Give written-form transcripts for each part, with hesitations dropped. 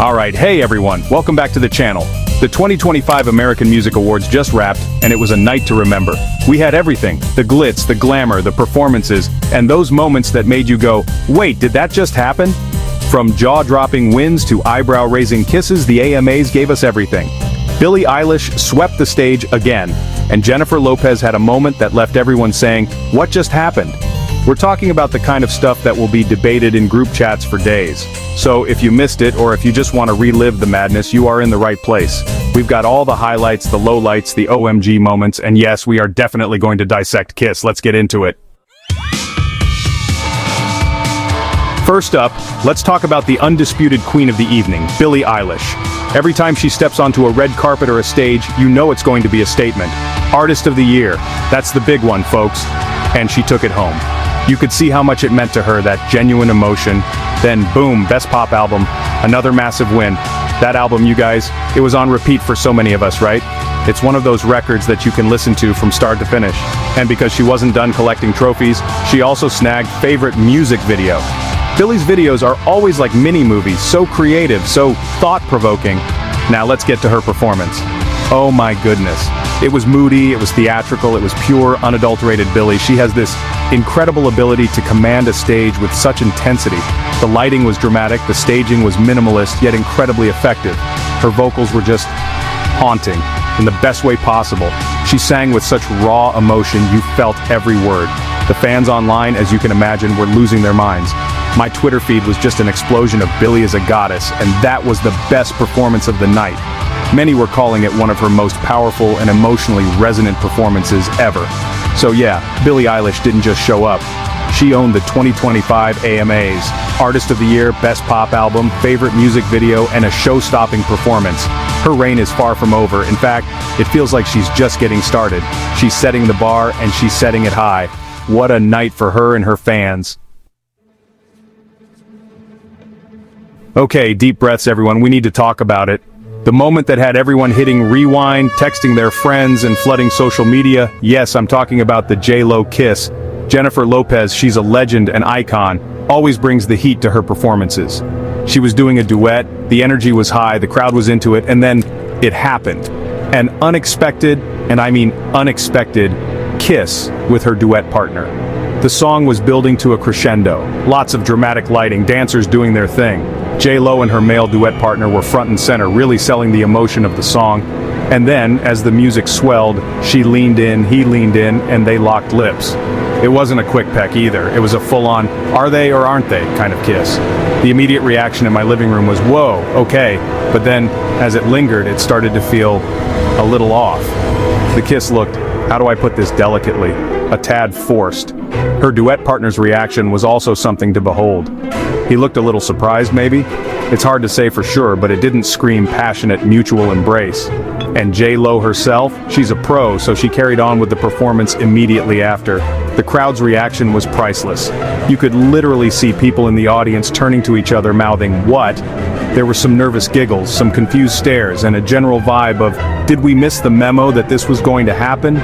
Alright, hey everyone, welcome back to the channel. The 2025 American Music Awards just wrapped, and it was a night to remember. We had everything, the glitz, the glamour, the performances, and those moments that made you go, wait, did that just happen? From jaw-dropping wins to eyebrow-raising kisses, the AMAs gave us everything. Billie Eilish swept the stage again, and Jennifer Lopez had a moment that left everyone saying, what just happened? We're talking about the kind of stuff that will be debated in group chats for days. So if you missed it, or if you just want to relive the madness, you are in the right place. We've got all the highlights, the lowlights, the OMG moments, and yes, we are definitely going to dissect Kiss. Let's get into it. First up, let's talk about the undisputed queen of the evening, Billie Eilish. Every time she steps onto a red carpet or a stage, you know it's going to be a statement. Artist of the Year, that's the big one, folks. And she took it home. You could see how much it meant to her, that genuine emotion. Then boom, Best Pop Album, another massive win. That album, you guys, it was on repeat for so many of us, right? It's one of those records that you can listen to from start to finish. And because she wasn't done collecting trophies, she also snagged Favorite Music Video. Billie's videos are always like mini-movies, so creative, so thought-provoking. Now let's get to her performance. Oh my goodness. It was moody, it was theatrical, it was pure, unadulterated Billie. She has this incredible ability to command a stage with such intensity. The lighting was dramatic, the staging was minimalist, yet incredibly effective. Her vocals were just haunting, in the best way possible. She sang with such raw emotion, you felt every word. The fans online, as you can imagine, were losing their minds. My Twitter feed was just an explosion of Billie as a goddess, and that was the best performance of the night. Many were calling it one of her most powerful and emotionally resonant performances ever. So yeah, Billie Eilish didn't just show up. She owned the 2025 AMAs, Artist of the Year, Best Pop Album, Favorite Music Video, and a show-stopping performance. Her reign is far from over. In fact, it feels like she's just getting started. She's setting the bar, and she's setting it high. What a night for her and her fans. Okay, deep breaths everyone, we need to talk about it. The moment that had everyone hitting rewind, texting their friends, and flooding social media, yes, I'm talking about the J.Lo kiss. Jennifer Lopez, she's a legend, an icon, always brings the heat to her performances. She was doing a duet, the energy was high, the crowd was into it, and then it happened. An unexpected, and I mean unexpected, kiss with her duet partner. The song was building to a crescendo, lots of dramatic lighting, dancers doing their thing. J.Lo and her male duet partner were front and center, really selling the emotion of the song. And then, as the music swelled, she leaned in, he leaned in, and they locked lips. It wasn't a quick peck either. It was a full-on, are they or aren't they kind of kiss. The immediate reaction in my living room was, whoa, okay. But then, as it lingered, it started to feel a little off. The kiss looked, how do I put this delicately, a tad forced. Her duet partner's reaction was also something to behold. He looked a little surprised, maybe? It's hard to say for sure, but it didn't scream passionate mutual embrace. And J.Lo herself, she's a pro, so she carried on with the performance immediately after. The crowd's reaction was priceless. You could literally see people in the audience turning to each other mouthing, what? There were some nervous giggles, some confused stares, and a general vibe of, did we miss the memo that this was going to happen?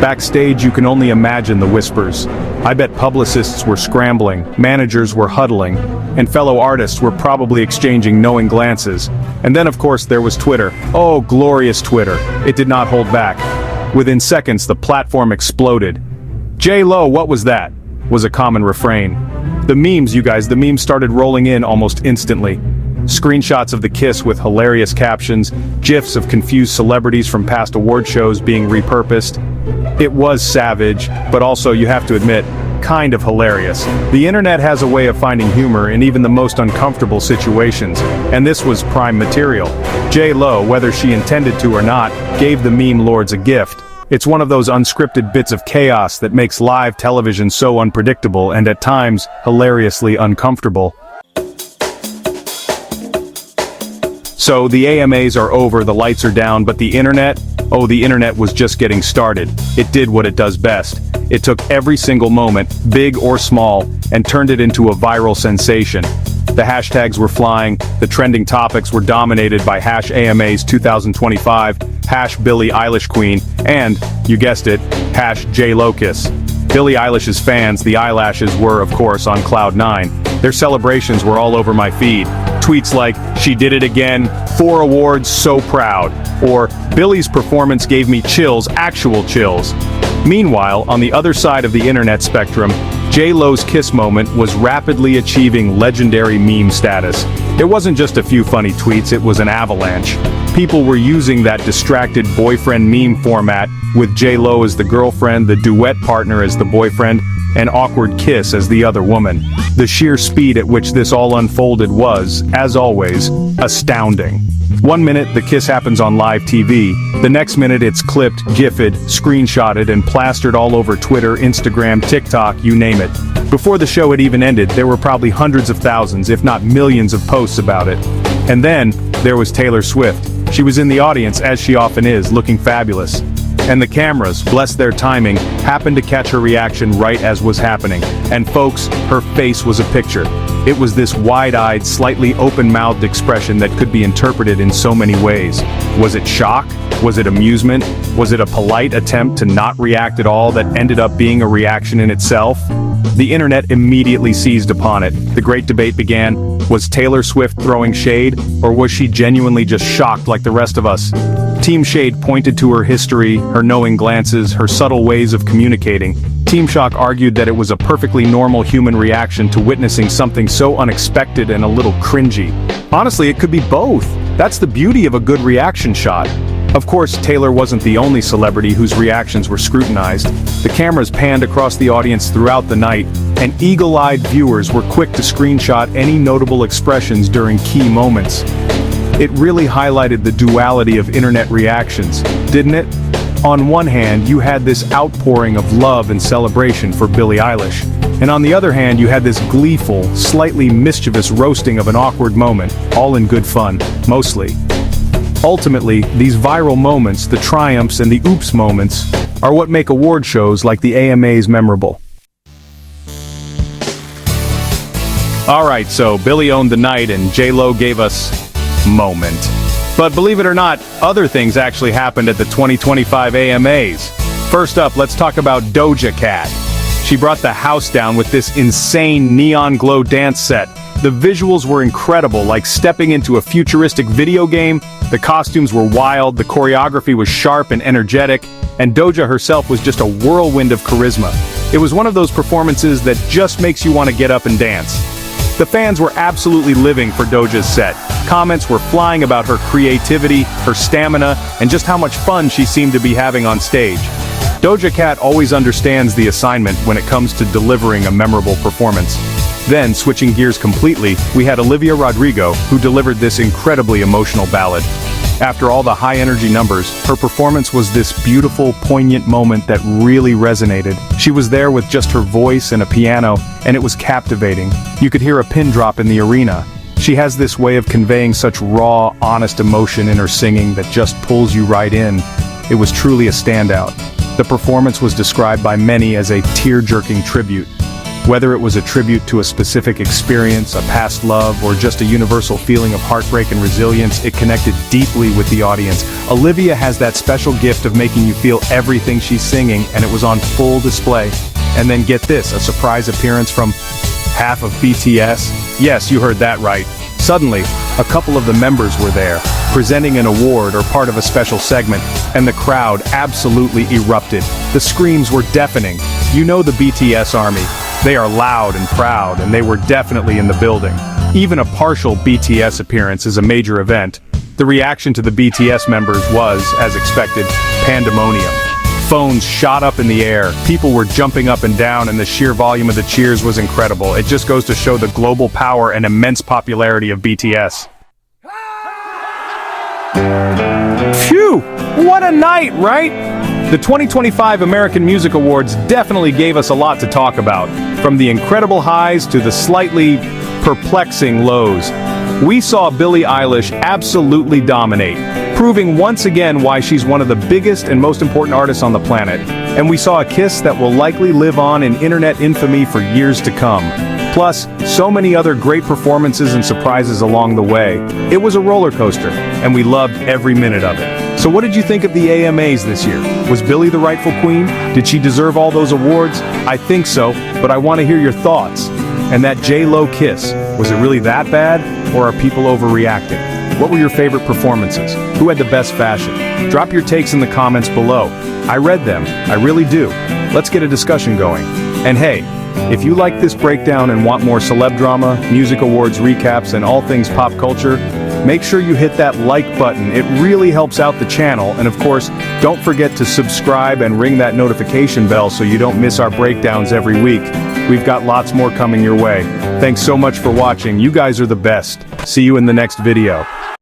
Backstage, you can only imagine the whispers. I bet publicists were scrambling, managers were huddling, and fellow artists were probably exchanging knowing glances. And then of course there was Twitter. Oh, glorious Twitter. It did not hold back. Within seconds, the platform exploded. J.Lo, what was that? Was a common refrain. The memes, you guys, the memes started rolling in almost instantly. Screenshots of the kiss with hilarious captions, GIFs of confused celebrities from past award shows being repurposed. It was savage, but also, you have to admit, kind of hilarious. The internet has a way of finding humor in even the most uncomfortable situations, and this was prime material. J.Lo, whether she intended to or not, gave the meme lords a gift. It's one of those unscripted bits of chaos that makes live television so unpredictable and at times hilariously uncomfortable. So the AMAs are over, the lights are down, but the internet? Oh, the internet was just getting started. It did what it does best. It took every single moment, big or small, and turned it into a viral sensation. The hashtags were flying, the trending topics were dominated by #AMAs 2025, #Billie Eilish Queen, and, you guessed it, #J.Lo Kiss. Billie Eilish's fans, the eyelashes, were, of course, on cloud 9. Their celebrations were all over my feed. Tweets like, "She did it again, 4 awards, so proud," or "Billie's performance gave me chills, actual chills." Meanwhile, on the other side of the internet spectrum, J.Lo's kiss moment was rapidly achieving legendary meme status. It wasn't just a few funny tweets, it was an avalanche. People were using that distracted boyfriend meme format, with J.Lo as the girlfriend, the duet partner as the boyfriend, and awkward kiss as the other woman. The sheer speed at which this all unfolded was, as always, astounding. One minute the kiss happens on live TV, the next minute it's clipped, gifted, screenshotted, and plastered all over Twitter, Instagram, TikTok, you name it. Before the show had even ended, there were probably hundreds of thousands, if not millions of posts about it. And then, there was Taylor Swift. She was in the audience, as she often is, looking fabulous. And the cameras, bless their timing, happened to catch her reaction right as was happening. And folks, her face was a picture. It was this wide-eyed, slightly open-mouthed expression that could be interpreted in so many ways. Was it shock? Was it amusement? Was it a polite attempt to not react at all that ended up being a reaction in itself? The internet immediately seized upon it. The great debate began. Was Taylor Swift throwing shade, or was she genuinely just shocked like the rest of us? Team Shade pointed to her history, her knowing glances, her subtle ways of communicating. Team Shock argued that it was a perfectly normal human reaction to witnessing something so unexpected and a little cringy. Honestly, it could be both. That's the beauty of a good reaction shot. Of course, Taylor wasn't the only celebrity whose reactions were scrutinized. The cameras panned across the audience throughout the night, and eagle-eyed viewers were quick to screenshot any notable expressions during key moments. It really highlighted the duality of internet reactions, didn't it? On one hand, you had this outpouring of love and celebration for Billie Eilish, and on the other hand, you had this gleeful, slightly mischievous roasting of an awkward moment, all in good fun, mostly. Ultimately, these viral moments, the triumphs and the oops moments, are what make award shows like the AMAs memorable. Alright, so Billie owned the night and J.Lo gave us moment. But believe it or not, other things actually happened at the 2025 AMAs. First up, let's talk about Doja Cat. She brought the house down with this insane neon glow dance set. The visuals were incredible, like stepping into a futuristic video game. The costumes were wild, the choreography was sharp and energetic, and Doja herself was just a whirlwind of charisma. It was one of those performances that just makes you want to get up and dance. The fans were absolutely living for Doja's set. Comments were flying about her creativity, her stamina, and just how much fun she seemed to be having on stage. Doja Cat always understands the assignment when it comes to delivering a memorable performance. Then, switching gears completely, we had Olivia Rodrigo, who delivered this incredibly emotional ballad. After all the high-energy numbers, her performance was this beautiful, poignant moment that really resonated. She was there with just her voice and a piano, and it was captivating. You could hear a pin drop in the arena. She has this way of conveying such raw, honest emotion in her singing that just pulls you right in. It was truly a standout. The performance was described by many as a tear-jerking tribute. Whether it was a tribute to a specific experience, a past love, or just a universal feeling of heartbreak and resilience, it connected deeply with the audience. Olivia has that special gift of making you feel everything she's singing, and it was on full display. And then get this, a surprise appearance from half of BTS? Yes, you heard that right. Suddenly, a couple of the members were there, presenting an award or part of a special segment, and the crowd absolutely erupted. The screams were deafening. You know the BTS army. They are loud and proud, and they were definitely in the building. Even a partial BTS appearance is a major event. The reaction to the BTS members was, as expected, pandemonium. Phones shot up in the air, people were jumping up and down, and the sheer volume of the cheers was incredible. It just goes to show the global power and immense popularity of BTS. Phew! What a night, right? The 2025 American Music Awards definitely gave us a lot to talk about, from the incredible highs to the slightly perplexing lows. We saw Billie Eilish absolutely dominate, proving once again why she's one of the biggest and most important artists on the planet. And we saw a kiss that will likely live on in internet infamy for years to come. Plus, so many other great performances and surprises along the way. It was a roller coaster, and we loved every minute of it. So what did you think of the AMAs this year? Was Billie the rightful queen? Did she deserve all those awards? I think so, but I want to hear your thoughts. And that J.Lo kiss, was it really that bad, or are people overreacting? What were your favorite performances? Who had the best fashion? Drop your takes in the comments below. I read them, I really do. Let's get a discussion going. And hey, if you like this breakdown and want more celeb drama, music awards recaps, and all things pop culture, make sure you hit that like button. It really helps out the channel, and of course, don't forget to subscribe and ring that notification bell so you don't miss our breakdowns every week. We've got lots more coming your way. Thanks so much for watching. You guys are the best. See you in the next video.